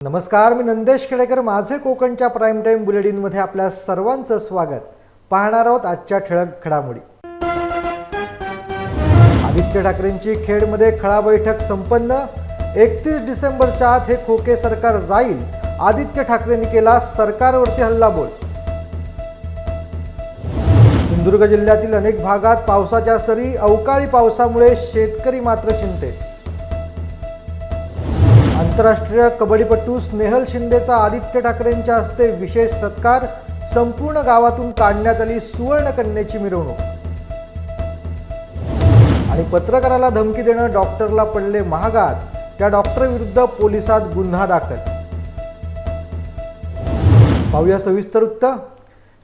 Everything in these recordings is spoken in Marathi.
नमस्कार, मी नंदेश खेडेकर. माझे कोकणच्या प्राईम टाइम बुलेटिनमध्ये आपल्या सर्वांचं स्वागत. पाहणार आहोत आजच्या ठळक घडामोडी. आदित्य ठाकरेंची खेडमध्ये खळा बैठक संपन्न. 31 डिसेंबरच्या आत हे खोके सरकार जाईल. आदित्य ठाकरेंनी केला सरकारवरती हल्लाबोल. सिंधुदुर्ग जिल्ह्यातील अनेक भागात पावसाच्या सरी. अवकाळी पावसामुळे शेतकरी मात्र चिंतेत. आंतरराष्ट्रीय कबड्डीपटू स्नेहल शिंदेचा आदित्य ठाकरेंच्या हस्ते विशेष सत्कार. संपूर्ण गावातून काढण्यात आली सुवर्णकन्येची मिरवणूक. आणि पत्रकाराला धमकी देणं डॉक्टरला पडले महागात. त्या डॉक्टरविरुद्ध पोलिसात गुन्हा दाखल. पाहूया सविस्तर वृत्त.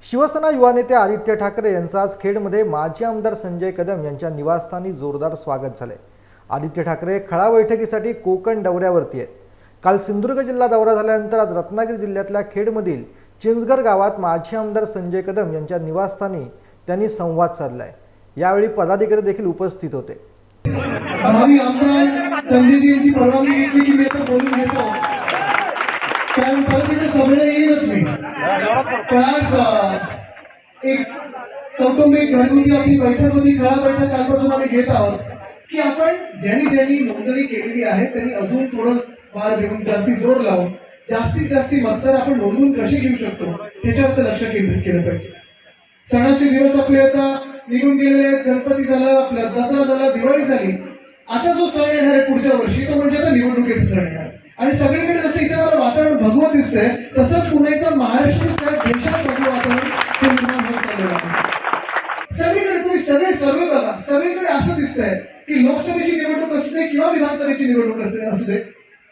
शिवसेना युवा नेते आदित्य ठाकरे यांचं आज खेडमध्ये माजी आमदार संजय कदम यांच्या निवासस्थानी जोरदार स्वागत झाले. आदित्य ठाकरे खळा बैठकीसाठी कोकण दौऱ्यावरती आहेत. काल सिंधुदुर्ग जिल्हा दौरा झाल्यानंतर आज रत्नागिरी जिल्ह्यातल्या खेडमधील चिंचघर गावात माजी आमदार संजय कदम यांच्या निवासस्थानी त्यांनी संवाद साधलाय. यावेळी पदाधिकारी देखील उपस्थित होते. माजी आमदार संजयजींची परवानगी घेतली की मी आता बोलून घेतो. त्यानंतर सगळे येईलच मी. एक कौटुंबिक घरगुती आपली बैठक होती. खळा बैठक कालपासून आम्ही घेत आहोत की आपण ज्यांनी नोंदणी केलेली आहे त्यांनी अजून थोडं भार घेऊन जास्ती जोर लावून जास्तीत जास्त मतदार आपण नोंदवून कसे घेऊ शकतो त्याच्यावर लक्ष केंद्रित केलं पाहिजे. सणाचे दिवस आपले आता निघून गेलेले आहेत. गणपती झाला, आपला दसरा झाला, दिवाळी झाली. आता जो सण येणार आहे पुढच्या वर्षी तो म्हणजे आता निवडणुकीचा सण येणार. आणि सगळीकडे जसं इथे मला वातावरण भगवं दिसतंय तसंच पुन्हा एकदा महाराष्ट्र देशात भगवं वातावरण ते निर्माण होत चाललेलं आहे. सगळीकडे तुम्ही सगळे सर्वे बघा, सगळीकडे असं दिसतंय की लोकसभेची निवडणूक असू दे किंवा विधानसभेची निवडणूक असू दे,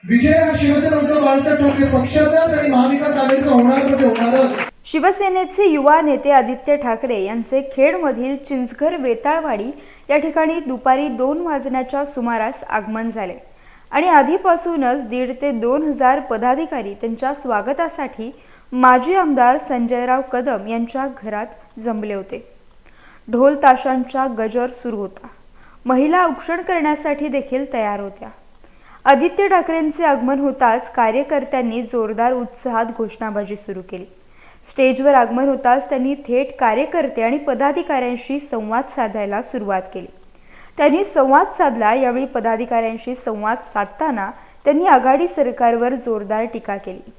विजय हा शिवसेना उद्धव बाळासाहेब ठाकरे पक्षाचाच आणि महाविकास आघाडीचा होणार म्हणजे होणारच. शिवसेनेचे युवा नेते आदित्य ठाकरे यांचे खेडमधील चिंचघर वेताळवाडी या ठिकाणी दुपारी 2 वाजण्याच्या सुमारास आगमन झाले आणि आधीपासूनच 1,500 ते 2,000 पदाधिकारी त्यांच्या स्वागतासाठी माजी आमदार संजयराव कदम यांच्या घरात जमले होते. ढोल ताशांचा गजर सुरू होता. महिला औक्षण करण्यासाठी देखील तयार होत्या. आदित्य ठाकरेंचे आगमन होताच कार्यकर्त्यांनी जोरदार उत्साहात घोषणाबाजी सुरू केली. स्टेजवर आगमन होताच त्यांनी थेट कार्यकर्ते आणि पदाधिकाऱ्यांशी संवाद साधायला सुरुवात केली. त्यांनी संवाद साधला. यावेळी पदाधिकाऱ्यांशी संवाद साधताना त्यांनी आघाडी सरकारवर जोरदार टीका केली.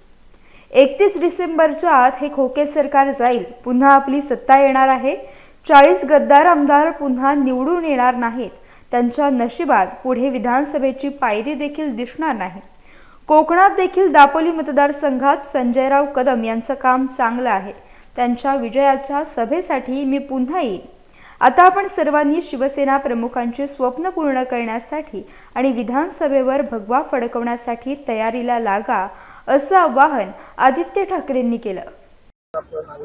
31 डिसेंबरच्या आत हे खोके सरकार जाईल. पुन्हा आपली सत्ता येणार आहे. 40 गद्दार आमदार पुन्हा निवडून येणार नाहीत. त्यांच्या नशिबात पुढे विधानसभेची पायरी देखील दिसणार नाही. कोकणात देखील दापोली मतदारसंघात संजयराव कदम यांचं काम चांगलं आहे. त्यांच्या विजयाच्या सभेसाठी मी पुन्हा येईन. आता आपण सर्वांनी शिवसेना प्रमुखांचे स्वप्न पूर्ण करण्यासाठी आणि विधानसभेवर भगवा फडकवण्यासाठी तयारीला लागा, असं आवाहन आदित्य ठाकरेंनी केलं.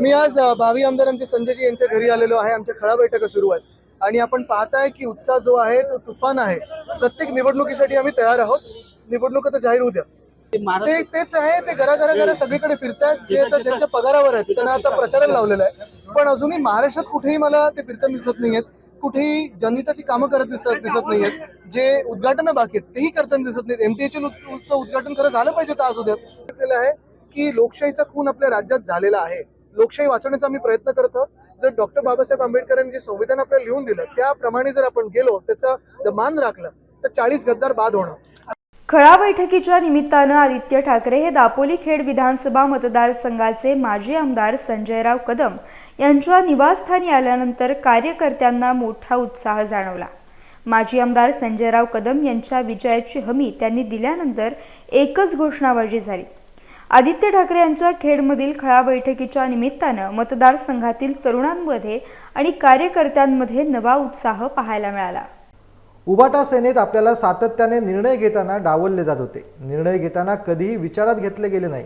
मी आज भावी आमदारांचे संजयजी यांच्या घरी आलेलो आहे. आमच्या खळा बैठका सुरू आहेत आणि आपण पाहताय की उत्साह जो आहे तो तुफान आहे. प्रत्येक निवडणुकीसाठी आम्ही तयार आहोत. निवडणूक आता जाहीर होत्या तेच आहे. ते घरा सगळीकडे फिरतायत. जे आता ज्यांच्या पगारावर आहेत त्यांना आता प्रचाराला लावलेला आहे. पण अजूनही महाराष्ट्रात कुठेही मला ते फिरताना दिसत नाहीयेत. कुठेही जनहिताची कामं करत दिसत नाहीयेत. जे उद्घाटन बाकी आहेत तेही करताना दिसत नाहीत. MTHL उद्घाटन खरं झालं पाहिजे तर आज उद्या आहे की लोकशाहीचा खून आपल्या राज्यात झालेला आहे. लोकशाही वाचवण्याचा आम्ही प्रयत्न करत आहोत. जर डॉक्टर बाबासाहेब आंबेडकरांनी जे संविधान आपल्याला लिहून दिलं त्याप्रमाणे जर आपण गेलो, त्याचा जर मान राखला तर 40 गद्दार बाद होणार. खळा बैठकीच्या निमित्तानं आदित्य ठाकरे हे दापोली खेड विधानसभा मतदारसंघाचे माजी आमदार संजयराव कदम यांच्या निवासस्थानी आल्यानंतर कार्यकर्त्यांना मोठा उत्साह जाणवला. माजी आमदार संजयराव कदम यांच्या विजयाची हमी त्यांनी दिल्यानंतर एकच घोषणाबाजी झाली. आदित्य ठाकरे यांच्या खेडमधील खळा बैठकीच्या निमित्तानं मतदारसंघातील तरुणांमध्ये आणि कार्यकर्त्यांमध्ये नवा उत्साह पाहायला मिळाला. उबाटा सेनेत आपल्याला सातत्याने निर्णय घेताना डावलले जात होते. निर्णय घेताना कधीही विचारात घेतले गेले नाही.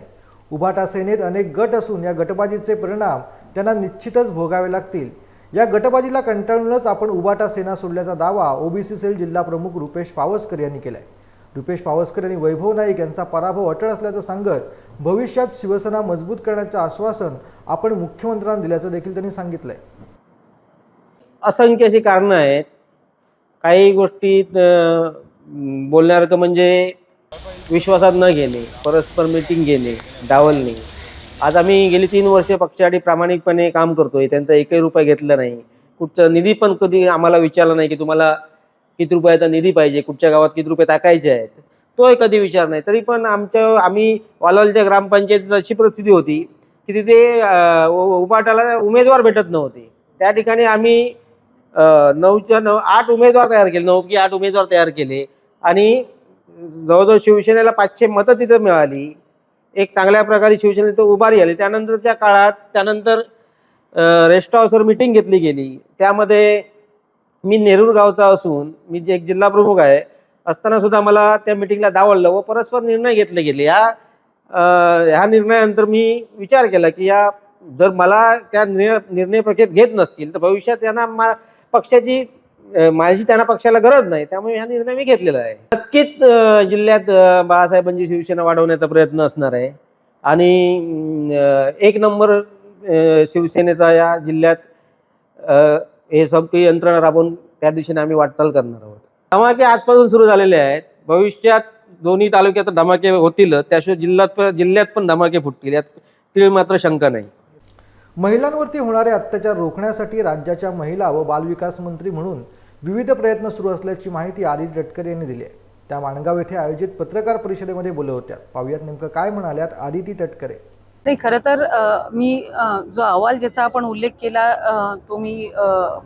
उबाटा सेनेत अनेक गट असून या गटबाजीचे परिणाम त्यांना निश्चितच भोगावे लागतील. या गटबाजीला कंटाळूनच आपण उबाटा सेना सोडल्याचा दावा ओबीसी सेल जिल्हा प्रमुख रुपेश पावसकर यांनी केलाय. रुपेश पावसकर यांनी वैभव नाईक यांचा पराभव अटळ असल्याचं सांगत भविष्यात शिवसेना मजबूत करण्याचं आश्वासन आपण मुख्यमंत्र्यांना दिल्याचं देखील त्यांनी सांगितलंय. असंख्य अशी कारणं आहेत. काही गोष्टी बोलण्यासारखं म्हणजे विश्वासात न घेणे, परस्पर मीटिंग घेणे, डावलणे. आज आम्ही गेली 3 वर्षे पक्षासाठी प्रामाणिकपणे काम करतोय. त्यांचा एकही रुपया घेतला नाही. कुठचा निधी पण कधी आम्हाला विचारला नाही की तुम्हाला किती रुपयाचा निधी पाहिजे, कुठच्या गावात किती रुपये टाकायचे आहेत, तोही कधी विचार नाही. तरी पण आम्ही वालावलच्या ग्रामपंचायतीत अशी परिस्थिती होती की तिथे उभाटाला उमेदवार भेटत नव्हते. त्या ठिकाणी आम्ही 9च्या 9 8 उमेदवार तयार केले, 9 की 8 उमेदवार तयार केले आणि जवळजवळ शिवसेनेला 500 मतं तिथं मिळाली. एक चांगल्या प्रकारे शिवसेना तिथं उभारी आली. त्यानंतरच्या काळात रेस्ट हाऊसवर मीटिंग घेतली गेली. त्यामध्ये मी नेरूर गावचा असून मी जे एक जिल्हा प्रमुख आहे असताना सुद्धा मला त्या मीटिंगला डावललं व परस्पर निर्णय घेतले गेले. ह्या निर्णयानंतर मी विचार केला की जर मला त्या निर्णय प्रक्रियेत घेत नसतील तर भविष्यात त्यांना पक्षाची माझी त्यांना पक्षाला गरज नाही. त्यामुळे हा निर्णय मी घेतलेला आहे. नक्कीच जिल्ह्यात बाळासाहेबांची शिवसेना वाढवण्याचा प्रयत्न असणार आहे आणि 1 नंबर शिवसेनेचा या जिल्ह्यात हे सगळी यंत्रणा राबवून त्या दिशेने आम्ही वाटचाल करणार आहोत. धमाके आजपासून सुरू झालेले आहेत. भविष्यात दोन्ही तालुक्यात धमाके होतील, त्याशिवाय जिल्ह्यात पण धमाके फुटतील, यात तीळ मात्र शंका नाही. महिलांवरती होणारे अत्याचार रोखण्यासाठी राज्याच्या महिला व बालविकास मंत्री म्हणून विविध प्रयत्न सुरू असल्याची माहिती आदिती तटकरे यांनी दिली आहे. त्या माणगाव येथे आयोजित पत्रकार परिषदेमध्ये बोलत होत्या. पाहुयात नेमकं काय म्हणाल्यात आदिती तटकरे. नाही, खरं तर मी जो अहवाल ज्याचा आपण उल्लेख केला तो मी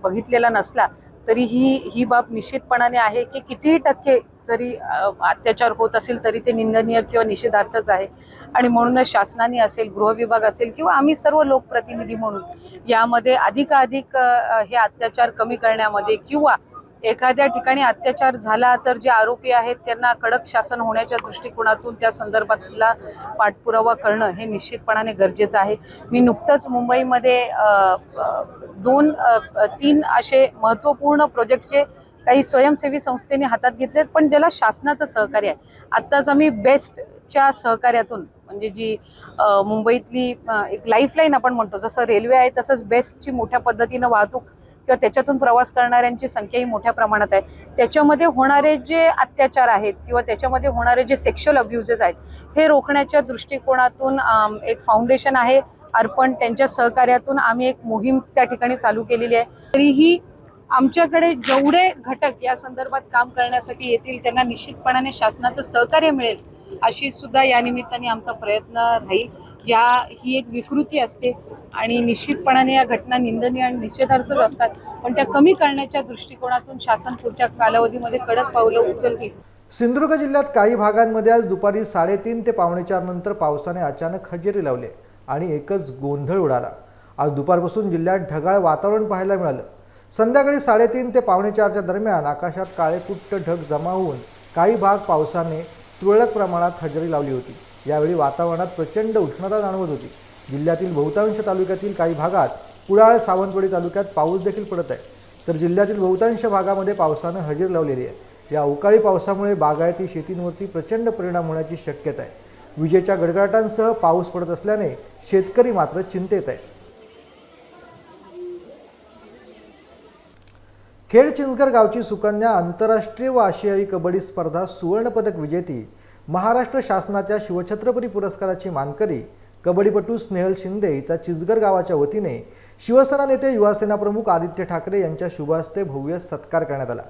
बघितलेला नसला तरी ही बाब निश्चितपणाने आहे की किती टक्के जरी अत्याचार होत असेल तरी ते निंदनीय किंवा निषेधार्थच आहे. आणि म्हणूनच शासनाने असेल, गृहविभाग असेल किंवा आम्ही सर्व लोकप्रतिनिधी म्हणून यामध्ये अधिकाधिक हे अत्याचार कमी करण्यामध्ये किंवा एखाद्या ठिकाणी अत्याचार झाला तर जे आरोपी आहेत त्यांना कडक शासन होण्याच्या दृष्टिकोनातून त्या संदर्भातला पाठपुरावा करणं हे निश्चितपणाने गरजेचं आहे. मी नुकतंच मुंबईमध्ये 2-3 असे महत्त्वपूर्ण प्रोजेक्टचे काही स्वयंसेवी संस्थेने हातात घेतलेत, पण ज्याला शासनाचं सहकार्य आहे. आत्ताच आम्ही बेस्टच्या सहकार्यातून म्हणजे जी मुंबईतली एक लाईफलाईन आपण म्हणतो, जसं रेल्वे आहे तसंच बेस्टची मोठ्या पद्धतीनं वाहतूक किंवा त्याच्यातून प्रवास करणाऱ्यांची संख्याही मोठ्या प्रमाणात आहे. त्याच्यामध्ये होणारे जे अत्याचार आहेत किंवा त्याच्यामध्ये होणारे जे सेक्शुअल अब्युजेस आहेत हे रोखण्याच्या दृष्टिकोनातून एक फाउंडेशन आहे अर्पण, त्यांच्या सहकार्यातून आम्ही एक मोहीम त्या ठिकाणी चालू केलेली आहे. तरीही आमच्याकडे जेवढे घटक या संदर्भात काम करण्यासाठी येतील त्यांना निश्चितपणाने शासनाचं सहकार्य मिळेल अशी सुद्धा या निमित्ताने आमचा प्रयत्न राहील. ही एक विकृती असते आणि निश्चितपणाने या घटना निंदनीय आणि निषेधार्थच असतात, पण त्या कमी करण्याच्या दृष्टिकोनातून शासन पुढच्या कालावधीमध्ये कडक पावलं उचलतील. सिंधुदुर्ग जिल्ह्यात काही भागांमध्ये आज दुपारी 3:30 ते 4:45 नंतर पावसाने अचानक हजेरी लावली आणि एकच गोंधळ उडाला. आज दुपारपासून जिल्ह्यात ढगाळ वातावरण पाहायला मिळालं. संध्याकाळी 3:30 ते 4:45च्या दरम्यान आकाशात काळेकुट्ट ढग जमा होऊन काही भाग पावसाने तुरळक प्रमाणात हजेरी लावली होती. यावेळी वातावरणात प्रचंड उष्णता जाणवत होती. जिल्ह्यातील बहुतांश तालुक्यातील काही भागात कुडाळ, सावंतवाडी तालुक्यात पाऊस देखील पडत आहे, तर जिल्ह्यातील बहुतांश भागामध्ये पावसानं हजेरी लावलेली आहे. या अवकाळी पावसामुळे बागायती शेतींवरती प्रचंड परिणाम होण्याची शक्यता आहे. विजेच्या गडगडाटांसह पाऊस पडत असल्याने शेतकरी मात्र चिंतेत आहे. खेड चिंचघर गावची सुकन्या आंतरराष्ट्रीय व आशियाई कबड्डी स्पर्धा सुवर्णपदक विजेती, महाराष्ट्र शासनाच्या शिवछत्रपती पुरस्काराची मानकरी कबड्डीपटू स्नेहल शिंदे हिचा चिंचघर गावाच्या वतीने शिवसेना नेते युवासेना प्रमुख आदित्य ठाकरे यांच्या शुभ हस्ते भव्य सत्कार करण्यात आला.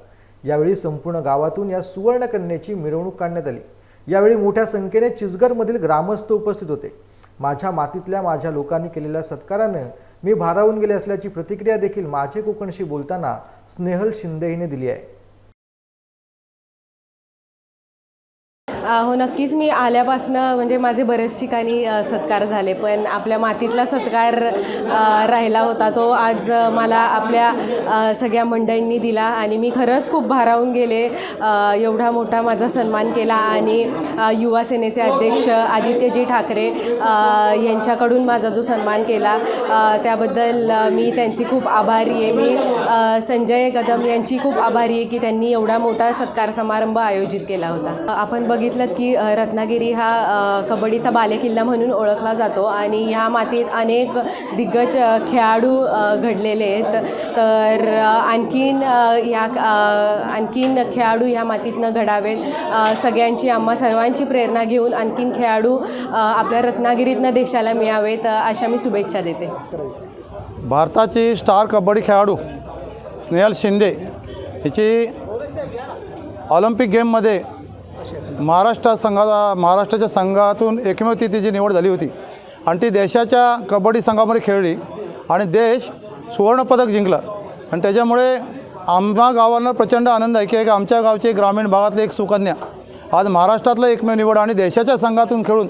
यावेळी संपूर्ण गावातून या सुवर्ण कन्येची मिरवणूक काढण्यात आली. यावेळी मोठ्या संख्येने चिंचघरमधील ग्रामस्थ उपस्थित होते. माझ्या मातीतल्या माझ्या लोकांनी केलेल्या सत्कारानं मी भारावून गेले असल्याची प्रतिक्रिया देखील माझे कोकणशी बोलताना स्नेहल शिंदे हिने दिली आहे. हो, नक्कीच. मी आल्यापासनं म्हणजे माझे बरेच ठिकाणी सत्कार झाले, पण आपल्या मातीतला सत्कार राहिला होता तो आज मला आपल्या सगळ्या मंडळींनी दिला आणि मी खरंच खूप भारावून गेले. एवढा मोठा माझा सन्मान केला आणि युवा सेनेचे अध्यक्ष आदित्यजी ठाकरे यांच्याकडून माझा जो सन्मान केला त्याबद्दल मी त्यांची खूप आभारी आहे. मी संजय कदम यांची खूप आभारी आहे की त्यांनी एवढा मोठा सत्कार समारंभ आयोजित केला होता. आपण बघितलं बघितलं की रत्नागिरी हा कबड्डीचा बालेकिल्ला म्हणून ओळखला जातो आणि ह्या मातीत अनेक दिग्गज खेळाडू घडलेले आहेत. तर आणखीन खेळाडू ह्या मातीतनं घडावेत, सगळ्यांची आम्हा सर्वांची प्रेरणा घेऊन आणखीन खेळाडू आपल्या रत्नागिरीतनं देशाला मिळावेत अशा मी शुभेच्छा देते. भारताची स्टार कबड्डी खेळाडू स्नेहल शिंदे हिची ऑलिम्पिक गेममध्ये महाराष्ट्राच्या संघातून एकमेव तिची निवड झाली होती आणि ती देशाच्या कबड्डी संघामध्ये खेळली आणि देश सुवर्णपदक जिंकला. आणि त्याच्यामुळे आम्हा गावाला प्रचंड आनंद आहे की आमच्या गावची ग्रामीण भागातली एक सुकन्या आज महाराष्ट्रातलं एकमेव निवड आणि देशाच्या संघातून खेळून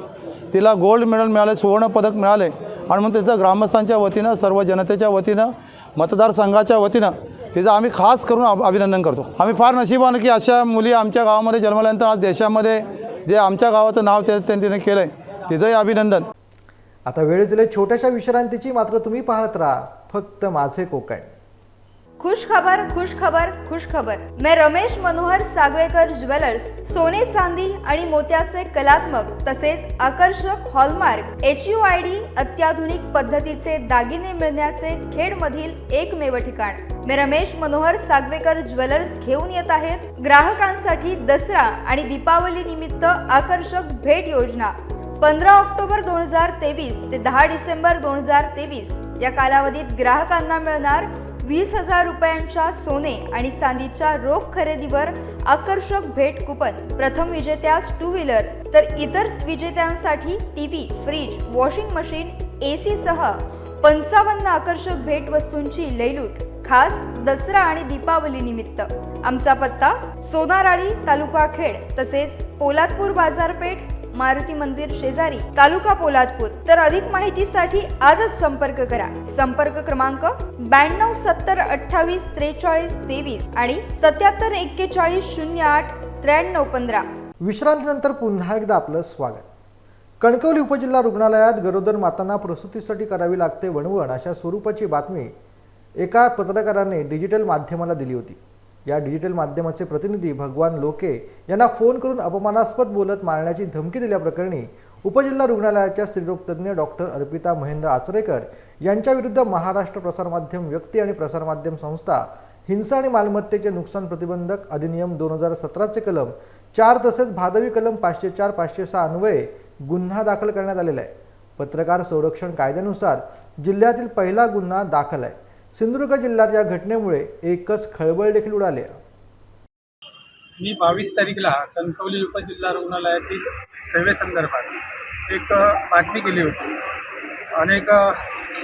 तिला गोल्ड मेडल मिळाले, सुवर्णपदक मिळाले. आणि मग तिचं ग्रामस्थांच्या वतीनं, सर्व जनतेच्या वतीनं, मतदारसंघाच्या वतीनं तिचं आम्ही खास करून अभिनंदन करतो. आम्ही फार नशिबानं की अशा मुली आमच्या गावामध्ये जन्मल्यानंतर आज देशामध्ये जे आमच्या गावाचं नाव तिने केलं आहे तिचंही अभिनंदन. आता वेळ झाली छोट्याशा विश्रांतीची, मात्र तुम्ही पाहत राहा फक्त माझे कोकण. खुश खबर खुश खबर खुश खबर. मैं रमेश मनोहर सागवेकर ज्वेलर्स सोने चांदी आणि मोत्याचे कलात्मक तसेच आकर्षक हॉलमार्क HUID अत्याधुनिक पद्धतीचे दागिने मिळण्याचे खेडमधील एकमेव ठिकाण. मैं रमेश मनोहर सागवेकर ज्वेलर्स घेऊन येत आहेत ग्राहकांसाठी दसरा आणि दीपावली निमित्त आकर्षक भेट योजना. 15 ऑक्टोबर 2023 ते 10 डिसेंबर 2023 या कालावधीत ग्राहकांना मिळणार 20,000 रुपयांच्या सोने आणि चांदीच्या रोख खरेदीवर आकर्षक भेट कुपन. प्रथम विजेत्यास 2 व्हीलर तर इतर विजेत्यांसाठी TV, fridge, washing machine, AC सह 55 आकर्षक भेट वस्तूंची लयलूट खास दसरा आणि दीपावली निमित्त. आमचा पत्ता सोनाराळी, तालुका खेड, तसेच पोलादपूर बाजारपेठ, मारुती मंदिर शेजारी, तालुका पोलादपूर. तर अधिक माहितीसाठी आजच संपर्क करा. संपर्क क्रमांक 92 70 28 43 23 आणि 77 41 08 93 15. विश्रांतीनंतर पुन्हा एकदा आपलं स्वागत. कणकवली उपजिल्हा रुग्णालयात गरोदर मातांना प्रसूतीसाठी करावी लागते वणवण अशा स्वरूपाची बातमी एका पत्रकाराने डिजिटल माध्यमाला दिली होती. या डिजिटल माध्यमाचे प्रतिनिधी भगवान लोके यांना फोन करून अपमानास्पद बोलत मारण्याची धमकी दिल्याप्रकरणी उपजिल्हा रुग्णालयाच्या स्त्रीरोग तज्ज्ञ डॉक्टर अर्पिता महेंद्र आचरेकर यांच्याविरुद्ध महाराष्ट्र प्रसारमाध्यम व्यक्ती आणि प्रसारमाध्यम संस्था हिंसा आणि मालमत्तेचे नुकसान प्रतिबंधक अधिनियम 2017चे कलम 4 तसेच भादवी कलम 504 506 अन्वये गुन्हा दाखल करण्यात आलेला आहे. पत्रकार संरक्षण कायद्यानुसार जिल्ह्यातील पहिला गुन्हा दाखल आहे. सिंधुदुर्ग जिल्ह्यात या घटनेमुळे एकच खळबळ देखील उडाली. मी 22 तारीखला कणकवली उपजिल्हा रुग्णालयातील सेवेसंदर्भात एक बातमी केली होती. अनेक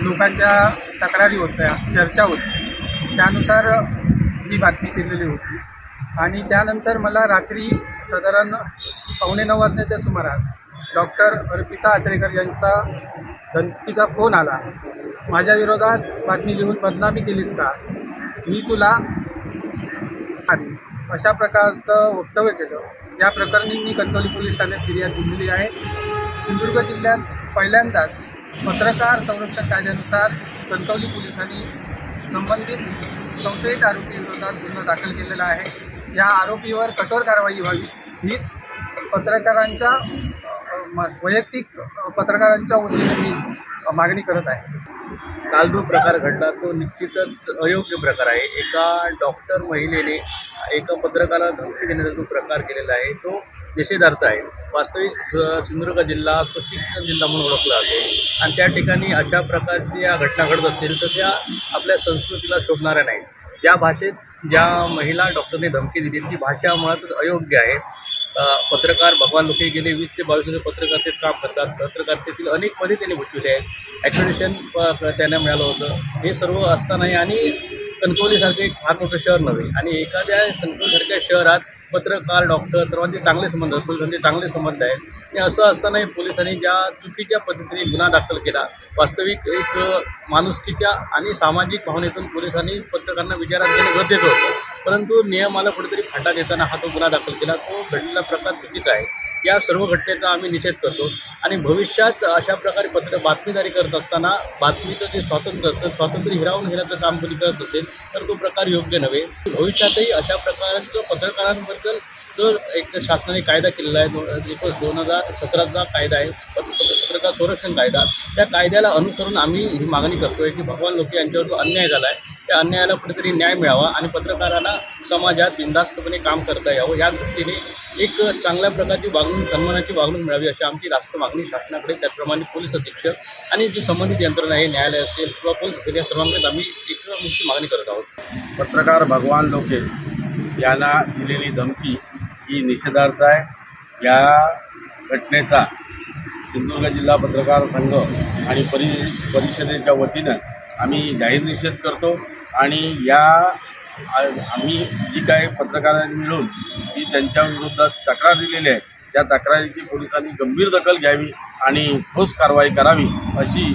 लोकांच्या तक्रारी होत्या, चर्चा होती, त्यानुसार ही बातमी केलेली होती. आणि त्यानंतर मला रात्री साधारण 8:45 वाजण्याच्या सुमारास डॉक्टर अर्पिता आचरेकर यांचा धमकीचा फोन आला. माझ्या विरोधात बातमी लिहून बदनामी केलीस का, मी तुला अशा प्रकारचं वक्तव्य केलं. या प्रकरणी मी कणकवली पोलीस ठाण्यात फिर्याद दिलेली आहे. सिंधुदुर्ग जिल्ह्यात पहिल्यांदाच पत्रकार संरक्षण कायद्यानुसार कणकवली पोलिसांनी संबंधित संशयित आरोपी विरोधात गुन्हा दाखल केलेला आहे. या आरोपीवर कठोर कारवाई व्हावी हीच पत्रकारांच्या वैयक्तिक पत्रकारांच्या वतीने मी मागणी करत आहे. काल जो प्रकार घडला तो निश्चितच अयोग्य प्रकार आहे. एका डॉक्टर महिलेने एका पत्रकाराला धमकी देण्याचा जो प्रकार केलेला आहे तो निषेधार्थ आहे. वास्तविक सिंधुदुर्ग जिल्हा सुशिक्षित जिल्हा म्हणून ओळखला जातो आणि त्या ठिकाणी अशा प्रकारच्या घटना घडत असतील तर त्या आपल्या संस्कृतीला शोभणाऱ्या नाहीत. ज्या भाषेत ज्या महिला डॉक्टरने धमकी दिली ती भाषा मुळातच अयोग्य आहे. पत्रकार भगवान लोके गेले 20 ते 22 वर्ष पत्रकारितेत काम करतात. पत्रकारितेतील अनेक पदे त्यांनी भूषविली आहेत. ॲक्रेडिटेशन त्यांना मिळालं होतं. हे सर्व असतानाही आणि कणकवलीसारखे एक फार मोठं शहर नव्हे आणि एखाद्या कणकवलीसारख्या शहरात पत्रकार, डॉक्टर सर्वांचे चांगले संबंध, पोलिसांचे चांगले संबंध आहेत. आणि असं असतानाही पोलिसांनी ज्या चुकीच्या पद्धतीने गुन्हा दाखल केला, वास्तविक एक माणुसकीच्या आणि सामाजिक भावनेतून पोलिसांनी पत्रकारांना विचारात घेणं गरजेचं होतं. परंतु नियमाला कुठेतरी फाटा देताना हा तो गुन्हा दाखल केला. तो घडलेला प्रकार चुकीचा आहे. या सर्व घटनेचा आम्ही निषेध करतो आणि भविष्यात अशा प्रकारे बातमीदारी करत असताना बातमीचं जे स्वातंत्र्य असतं, स्वातंत्र्य हिरावून घेण्याचं काम कोणी करत असेल तर तो प्रकार योग्य नव्हे. भविष्यातही अशा प्रकारचं पत्रकारांबद्दल जो एक शासनाने कायदा केलेला आहे 2017चा कायदा आहे पत्रकार संरक्षण कायदा. त्या कायद्याला अनुसरून आम्ही ही मागणी करतोय की भगवान लोके यांच्यावर जो अन्याय झाला आहे त्या अन्यायाला कुठेतरी न्याय मिळावा आणि पत्रकारांना समाजात बिनधास्तपणे काम करता यावं या दृष्टीने एक चांगल्या प्रकारची वागणूक सन्मानाची वागणूक मिळावी अशी आमची रास्त मागणी शासनाकडे, त्याचप्रमाणे पोलीस अधीक्षक आणि जी संबंधित यंत्रणा आहे, न्यायालय असेल किंवा पोलीस असेल, या सर्वांकडे आम्ही एक मुख्य मागणी करत आहोत. पत्रकार भगवान लोके यांना दिलेली धमकी ही निषेधार्थ आहे. या घटनेचा सिंधुदुर्ग जिल्हा पत्रकार संघ आणि परिषदेच्या वतीनं आम्ही जाहीर निषेध करतो आणि आम्ही जी काही पत्रकारांनी मिळून जी त्यांच्या विरोधात तक्रार दिलेली आहे त्या तक्रारीची पोलिसांनी गंभीर दखल घ्यावी आणि ठोस कारवाई करावी अशी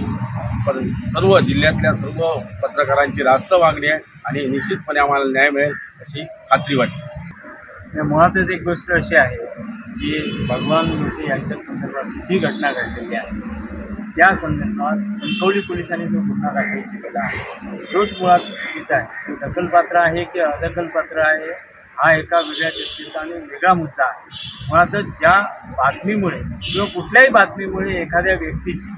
सर्व जिल्ह्यातल्या सर्व पत्रकारांची रास्त मागणी आहे आणि निश्चितपणे आम्हाला न्याय मिळेल अशी खात्री वाटते. मुळातच एक गोष्ट अशी आहे की भगवान लोके यांच्या संदर्भात जी घटना घडलेली आहे त्या संदर्भात कणकवली पोलिसांनी जो गुन्हा दाखल केलेला आहे तोच मुळात चुकीचा आहे. तो दखलपात्र आहे की अदखलपात्र आहे हा एका वेगळ्या चर्चेचा आणि वेगळा मुद्दा आहे. मुळातच ज्या बातमीमुळे किंवा कुठल्याही बातमीमुळे एखाद्या व्यक्तीची,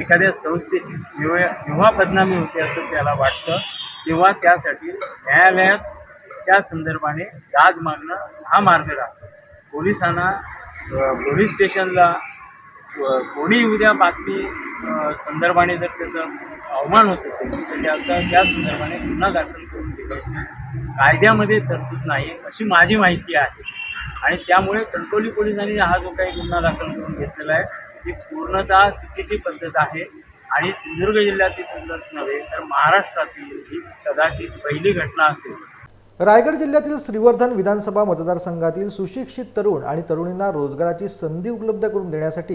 एखाद्या संस्थेची जेव्हा बदनामी होते असं त्याला वाटतं तेव्हा त्यासाठी न्यायालयात त्या संदर्भाने दाद मागणं हा मार्ग राहतो. पोलिसांना पोलीस स्टेशनला कोणी उद्या बातमी संदर्भाने जर त्याचा अवमान होत असेल तर त्या संदर्भाने गुन्हा दाखल करून दिला कायद्यामध्ये तरतूद नाही अशी माझी माहिती आहे. आणि त्यामुळे कणकवली पोलिसांनी हा जो काही गुन्हा दाखल करून घेतलेला आहे ती पूर्णतः चुकीची पद्धत आहे आणि सिंधुदुर्ग जिल्ह्यातीलच नव्हे तर महाराष्ट्रातील ही कदाचित पहिली घटना असेल. रायगड जिल्ह्यातील श्रीवर्धन विधानसभा मतदारसंघातील सुशिक्षित तरुण आणि तरुणींना रोजगाराची संधी उपलब्ध करून देण्यासाठी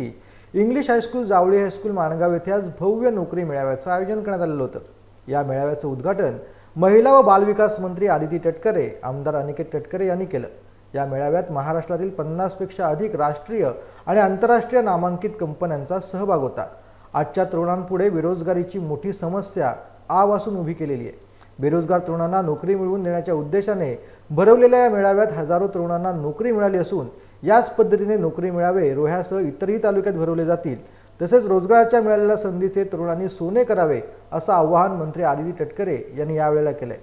English high school, Javali high school, Mangaon येथे आज भव्य नोकरी मेळाव्याचं आयोजन करण्यात आलेलं होतं. या मेळाव्याचं उद्घाटन महिला व बालविकास मंत्री आदिती तटकरे, आमदार अनिकेत तटकरे यांनी केलं. या मेळाव्यात महाराष्ट्रातील 50पेक्षा अधिक राष्ट्रीय आणि आंतरराष्ट्रीय नामांकित कंपन्यांचा सहभाग होता. आजच्या तरुणांपुढे बेरोजगारीची मोठी समस्या आवासून उभी केलेली आहे. बेरोजगार तरुणांना नोकरी मिळवून देण्याच्या उद्देशाने भरवलेल्या या मेळाव्यात हजारो तरुणांना नोकरी मिळाली असून याच पद्धतीने नोकरी मेळावे रोह्यासह इतरही तालुक्यात भरवले जातील. तसेच रोजगाराच्या मिळालेल्या संधीचे तरुणांनी सोने करावे असं आवाहन मंत्री आदिती तटकरे यांनी यावेळेला केलंय.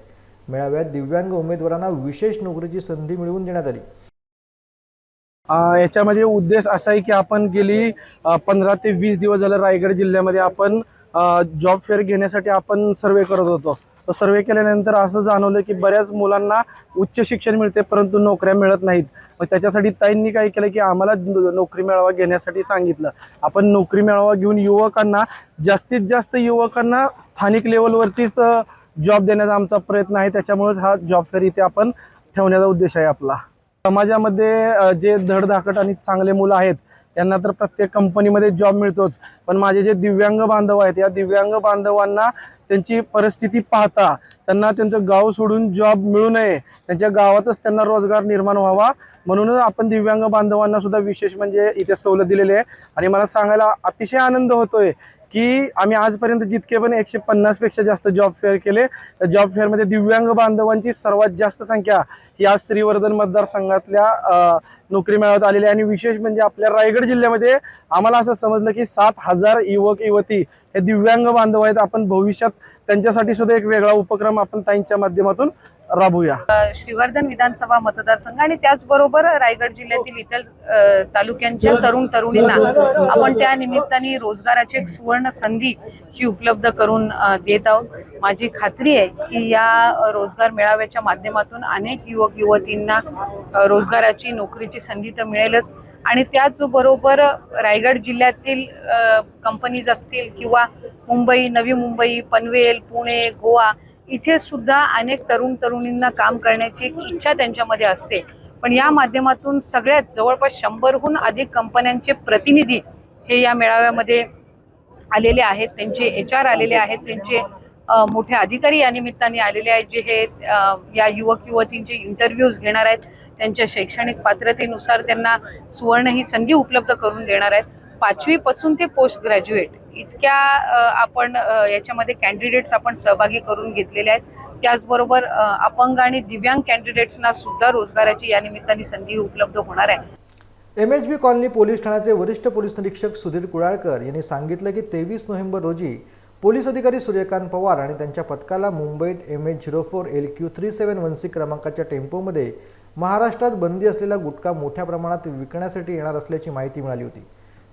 मेळाव्यात दिव्यांग उमेदवारांना विशेष नोकरीची संधी मिळवून देण्यात आली. याच्यामध्ये उद्देश असा आहे की आपण गेली 15 ते 20 दिवस झालं रायगड जिल्ह्यामध्ये आपण जॉब फेअर घेण्यासाठी आपण सर्वे करत होतो. तो सर्वे केल्यानंतर असं जाणवलं की बऱ्याच मुलांना उच्च शिक्षण मिळते परंतु नोकऱ्या मिळत नाहीत. मग त्याच्यासाठी ताईंनी काय केलं की आम्हाला नोकरी मेळावा घेण्यासाठी सांगितलं. आपण नोकरी मेळावा घेऊन युवकांना, जास्तीत जास्त युवकांना स्थानिक लेवलवरतीच जॉब देण्याचा आमचा प्रयत्न आहे. त्याच्यामुळेच हा जॉब फेअर इथे आपण ठेवण्याचा उद्देश आहे आपला. समाजामध्ये जे धडधाकट आणि चांगले मुलं आहेत त्यांना तर प्रत्येक कंपनीमध्ये जॉब मिळतोच, पण माझे जे दिव्यांग बांधव आहेत या दिव्यांग बांधवांना त्यांची परिस्थिती पाहता त्यांना त्यांचं गाव सोडून जॉब मिळू नये, त्यांच्या गावातच त्यांना रोजगार निर्माण व्हावा म्हणूनच आपण दिव्यांग बांधवांना सुद्धा विशेष म्हणजे इथे सवलत दिलेली आहे. आणि मला सांगायला अतिशय आनंद होतोय की आम्ही आजपर्यंत जितके पण 150पेक्षा जास्त जॉब फेअर केले त्या जॉब फेअरमध्ये दिव्यांग बांधवांची सर्वात जास्त संख्या ही आज श्रीवर्धन मतदारसंघातल्या नोकरी मेळाव्यात आलेली आहे. आणि विशेष म्हणजे आपल्या रायगड जिल्ह्यामध्ये आम्हाला असं समजलं की 7,000 युवक युवती हे दिव्यांग बांधव आहेत. आपण भविष्यात त्यांच्यासाठी सुद्धा एक वेगळा उपक्रम आपण ताईंच्या माध्यमातून राबवूया. श्रीवर्धन विधानसभा मतदारसंघ आणि त्याचबरोबर रायगड जिल्ह्यातील इतर तालुक्यांच्या तरुण तरुणींना आपण त्या निमित्ताने रोजगाराची एक सुवर्ण संधी ही उपलब्ध करून देत आहोत. माझी खात्री आहे की या रोजगार मेळाव्याच्या माध्यमातून अनेक युवक युवतींना रोजगाराची, नोकरीची संधी तर मिळेलच आणि त्याचबरोबर रायगड जिल्ह्यातील कंपनीज असतील किंवा मुंबई, नवी मुंबई, पनवेल, पुणे, गोवा इथे सुद्धा अनेक तरुण तरुणींना काम करण्याची एक इच्छा त्यांच्यामध्ये असते. पण या माध्यमातून सगळ्यात जवळपास 100हून अधिक कंपन्यांचे प्रतिनिधी हे या मेळाव्यामध्ये आलेले आहेत. त्यांचे HR आलेले आहेत, त्यांचे मोठे अधिकारी या निमित्ताने आलेले आहेत जे हे या युवक युवतींचे इंटरव्ह्यूज घेणार आहेत. त्यांच्या शैक्षणिक पात्रतेनुसार त्यांना सुवर्ण ही संधी उपलब्ध करून देणार आहेत. 5वी पासून ते पोस्ट ग्रॅज्युएट इतक्या आपण याच्यामध्ये कॅन्डिडेट्स आपण सहभागी करून घेतलेले आहेत. त्याचबरोबर अपंग आणि दिव्यांग कॅन्डिडेट्सना सुद्धा रोजगाराची या निमित्ताने संधी उपलब्ध होणार आहे. MHB कॉलनी पोलीस ठाण्याचे वरिष्ठ पोलीस निरीक्षक सुधीर कुडाळकर यांनी सांगितलं की 23 नोव्हेंबर रोजी पोलीस अधिकारी सूर्यकांत पवार आणि त्यांच्या पथकाला मुंबईत MH04 LQ 3716 क्रमांकाच्या टेम्पोमध्ये महाराष्ट्रात बंदी असलेला गुटखा मोठ्या प्रमाणात विकण्यासाठी येणार असल्याची माहिती मिळाली होती.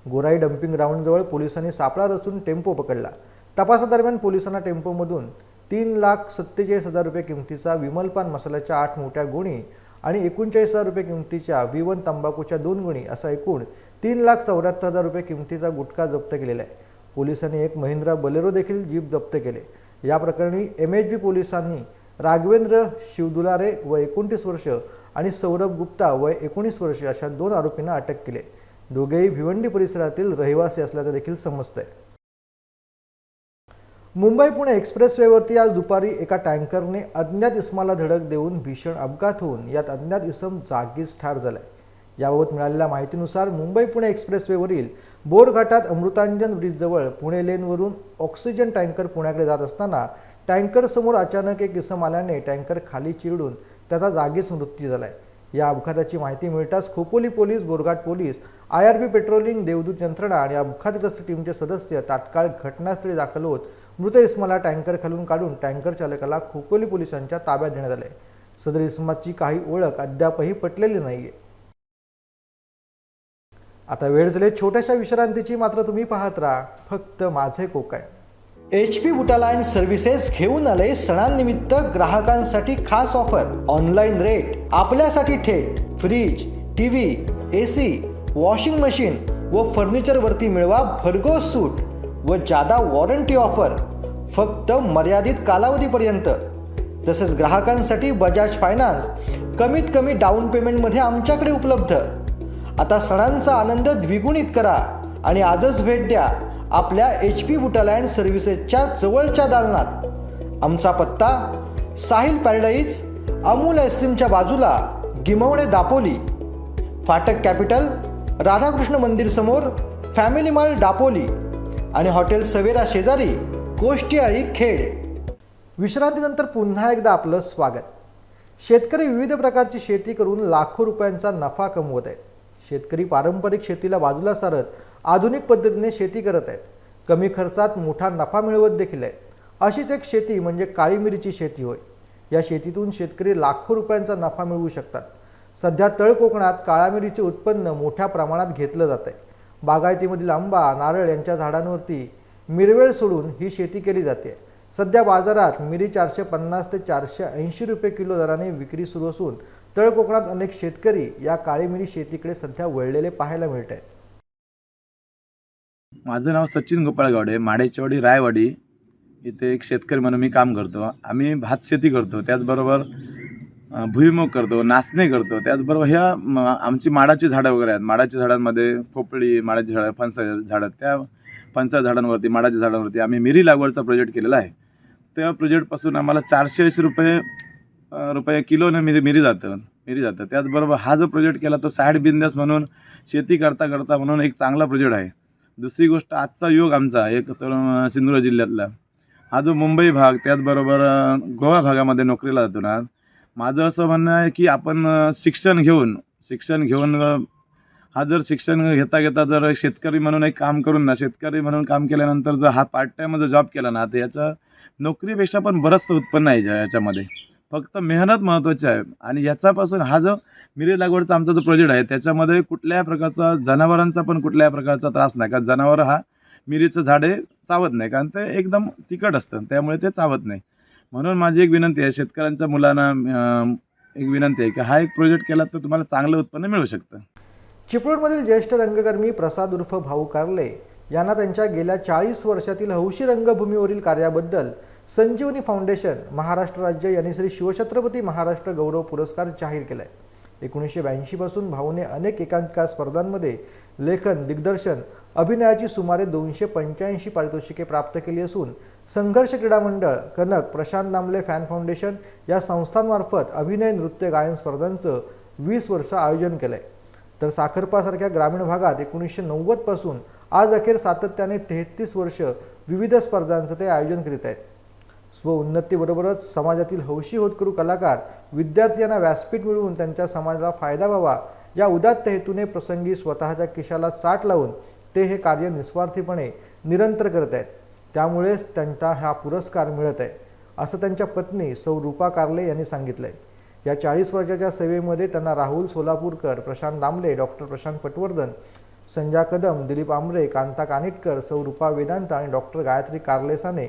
गोराई डम्पिंग ग्राउंडजवळ पोलिसांनी सापळा रचून टेम्पो पकडला. तपासादरम्यान पोलिसांना टेम्पोमधून 3,47,000 रुपये किमतीचा विमलपान मसाल्याच्या 8 मोठ्या गोणी आणि 39,000 रुपये किमतीच्या V1 तंबाखूच्या 2 गोणी असा एकूण 3,74,000 रुपये किमतीचा गुटखा जप्त केलेला आहे. पोलिसांनी एक महिंद्रा बलेरो देखील जीप जप्त केले. या प्रकरणी MHB पोलिसांनी राघवेंद्र शिवदुलारे वय 29 वर्ष आणि सौरभ गुप्ता वय 19 वर्ष अशा 2 आरोपींना अटक केली. दोघेही भिवंडी परिसरातील रहिवासी असल्याचं देखील समजतंय. मुंबई पुणे एक्सप्रेसवेवरती आज दुपारी एका टँकरने अज्ञात इसमाला धडक देऊन भीषण अपघात होऊन यात अज्ञात इसम जागीच ठार झालाय. याबाबत मिळालेल्या माहितीनुसार मुंबई पुणे एक्सप्रेसवेवरील बोरघाटात अमृतांजन ब्रिजजवळ पुणे लेनवरून ऑक्सिजन टँकर पुण्याकडे जात असताना टँकर समोर अचानक एक इसम आल्याने टँकर खाली चिरडून त्याचा जागीच मृत्यू झालाय. या अपघाताची माहिती मिळताच Khopoli police, Borghat police, IRB patrolling, देवदूत यंत्रणा आणि अपघातग्रस्त टीमचे सदस्य तात्काळ घटनास्थळी दाखल होत मृत इसमाला टँकर खालून काढून टँकर चालकाला खोपोली पोलिसांच्या ताब्यात देण्यात आले. सदर इसमाची काही ओळख अद्यापही पटलेली नाहीये. आता वेळ झाली छोट्याशा विश्रांतीची, मात्र तुम्ही पाहत राहा फक्त माझे कोकण. HP बुटालाइन सर्व्हिसेस घेऊन आले सणांनिमित्त ग्राहकांसाठी खास ऑफर. ऑनलाईन रेट आपल्यासाठी थेट. Fridge, TV, AC, washing machine व फर्निचरवरती मिळवा भरघोस सूट व जादा वॉरंटी ऑफर फक्त मर्यादित कालावधीपर्यंत. तसेच ग्राहकांसाठी बजाज फायनान्स कमीत कमी डाऊन पेमेंटमध्ये आमच्याकडे उपलब्ध. आता सणांचा आनंद द्विगुणित करा आणि आजच भेट द्या आपल्या HP बुटालाइन सर्व्हिसेसच्या जवळच्या दालनात. आमचा पत्ता साहिल पॅराडाईज, अमूल आईस्क्रीमच्या बाजूला, गिमवणे, दापोली. फाटक कॅपिटल, राधाकृष्ण मंदिर समोर, फॅमिली मॉल दापोली आणि हॉटेल सवेरा शेजारी, कोष्टीआळी, खेड. विश्रांतीनंतर पुन्हा एकदा आपलं स्वागत. शेतकरी विविध प्रकारची शेती करून लाखो रुपयांचा नफा कमवत आहेत. शेतकरी पारंपरिक शेतीला बाजूला सारत आधुनिक पद्धतीने शेती करत आहेत. कमी खर्चात मोठा नफा मिळवत देखील आहेत. अशीच एक शेती म्हणजे काळी मिरीची शेती होय. या शेतीतून शेतकरी लाखो रुपयांचा नफा मिळवू शकतात. सध्या तळ कोकणात काळ्या मिरीचे उत्पन्न मोठ्या प्रमाणात घेतलं जात आहे. बागायतीमधील आंबा, नारळ यांच्या झाडांवरती मिरवेळ सोडून ही शेती केली जाते. सध्या बाजारात मिरी 450 ते 480 रुपये किलो दराने विक्री सुरू असून तळ कोकणात अनेक शेतकरी या काळी मिरी शेतीकडे सध्या वळलेले पाहायला मिळत आहेत. माझं नाव सचिन गोपाळ गावडे, माडेचवाडी, रायवाडी इथे एक शेतकरी म्हणून मी काम करतो. आम्ही भात शेती करतो, त्याचबरोबर भुईमुग करतो, नाचणे करतो. त्याचबरोबर ह्या आमची माडाची झाडं वगैरे आहेत. माडाच्या झाडांमध्ये पोपळी, माडाची झाडं, फणसाची झाडं, त्या फणसाच्या झाडांवरती, माडाच्या झाडांवरती आम्ही मिरी लागवडचा प्रोजेक्ट केलेला आहे. त्या प्रोजेक्टपासून आम्हाला 480 रुपये किलोनं मिरी जातं. त्याचबरोबर हा जो प्रोजेक्ट केला तो साईड बिझनेस म्हणून शेती करता म्हणून एक चांगला प्रोजेक्ट आहे. दुसरी गोष्ट, आजचा युग आमचा एक तर सिंधुदुर्ग जिल्ह्यातला हा जो मुंबई भाग, त्याचबरोबर गोवा भागामध्ये नोकरीला जातो ना, माझं असं म्हणणं आहे की आपण शिक्षण घेऊन हा जर शिक्षण घेता जर शेतकरी म्हणून एक काम करून ना, शेतकरी म्हणून काम केल्यानंतर जर हा पार्ट टाईम जर जॉब केला ना, तर याचं नोकरीपेक्षा पण बरंचसं उत्पन्न आहे याच्यामध्ये. फक्त मेहनत महत्त्वाची आहे. आणि याच्यापासून हा जो मिरी लागवडचा आमचा जो प्रोजेक्ट आहे त्याच्यामध्ये कुठल्याही प्रकारचा जनावरांचा पण कुठल्याही प्रकारचा त्रास नाही. कारण जनावर हा मिरीचं झाडे चावत नाही, कारण ते एकदम तिखट असतं, त्यामुळे ते चावत नाही. म्हणून माझी एक विनंती आहे शेतकऱ्यांच्या मुलांना, एक विनंती आहे की हा एक प्रोजेक्ट केला तर तुम्हाला चांगलं उत्पन्न मिळू शकतं. चिपळूणमधील ज्येष्ठ रंगकर्मी प्रसाद उर्फ भाऊ कारले यांना त्यांच्या गेल्या 40 वर्षातील हौशी रंगभूमीवरील कार्याबद्दल संजीवनी फाउंडेशन, महाराष्ट्र राज्य यांनी श्री शिवछत्रपती महाराष्ट्र गौरव पुरस्कार जाहीर केला आहे. 1982 पासून भाऊने अनेक एकांकिका स्पर्धांमध्ये लेखन, दिग्दर्शन, अभिनयाची सुमारे 285 पारितोषिके प्राप्त केली असून संघर्ष क्रीडा मंडळ, कनक, प्रशांत दामले फॅन फाउंडेशन या संस्थांमार्फत अभिनय, नृत्य, गायन स्पर्धांचं 20 वर्ष आयोजन केलं आहे. तर साखरपासारख्या ग्रामीण भागात 1990 पासून आज अखेर सातत्याने 33 वर्ष विविध स्पर्धांचं ते आयोजन करीत आहेत. स्वउन्नतीबरोबरच समाजातील हौशी होतकरू कलाकार विद्यार्थी यांना व्यासपीठ मिळवून त्यांच्या समाजाला फायदा व्हावा या उदात्त हेतूने प्रसंगी स्वतःच्या खिशाला चाट लावून ते हे कार्य निस्वार्थीपणे निरंतर करत आहेत. त्यामुळेच त्यांना हा पुरस्कार मिळत आहे असं त्यांच्या पत्नी सौ रूपा कार्ले यांनी सांगितलंय. या 40 वर्षाच्या सेवेमध्ये त्यांना राहुल सोलापूरकर, प्रशांत दामले, डॉक्टर प्रशांत पटवर्धन, संजय कदम, दिलीप आमरे, कांता कानिटकर, सौ रूपा वेदांत आणि डॉक्टर गायत्री कार्ले साने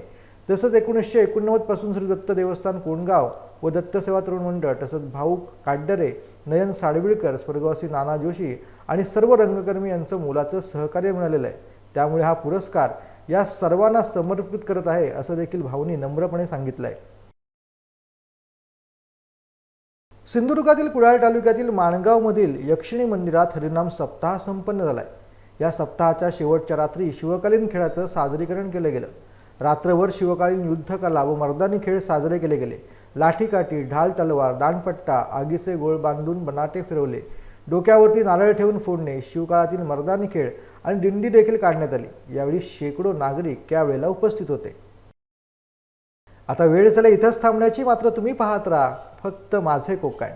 तसंच 1989 पासून श्री दत्त देवस्थान कोंडगाव व दत्तसेवा तरुण मंडळ तसंच भाऊक काड्डरे, नयन साडविळकर, स्वर्गवासी नाना जोशी आणि सर्व रंगकर्मी यांचं मोलाचं सहकार्य मिळालेलं आहे. त्यामुळे हा पुरस्कार या सर्वांना समर्पित करत आहे असं देखील भाऊंनी नम्रपणे सांगितलं आहे. सिंधुदुर्गातील कुडाळ तालुक्यातील माणगावमधील यक्षिणी मंदिरात हरिनाम सप्ताह संपन्न झालाय. या सप्ताहाच्या शेवटच्या रात्री शिवकालीन खेळाचं सादरीकरण केलं गेलं. रात्रभर शिवकालीन युद्धकला व मर्दानी खेळ साजरे केले गेले. लाठीकाठी, ढाल तलवार, दांडपट्टा, आगीचे गोळ बांधून बनाटे फिरवले, डोक्यावरती नारळ ठेवून फोडणे, शिवकाळातील मर्दानी खेळ आणि दिंडी देखील काढण्यात आली. यावेळी शेकडो नागरिक यावेळेला उपस्थित होते. आता वेळ झाली इथंच थांबण्याची, मात्र तुम्ही पाहत राहा फक्त माझे कोकण.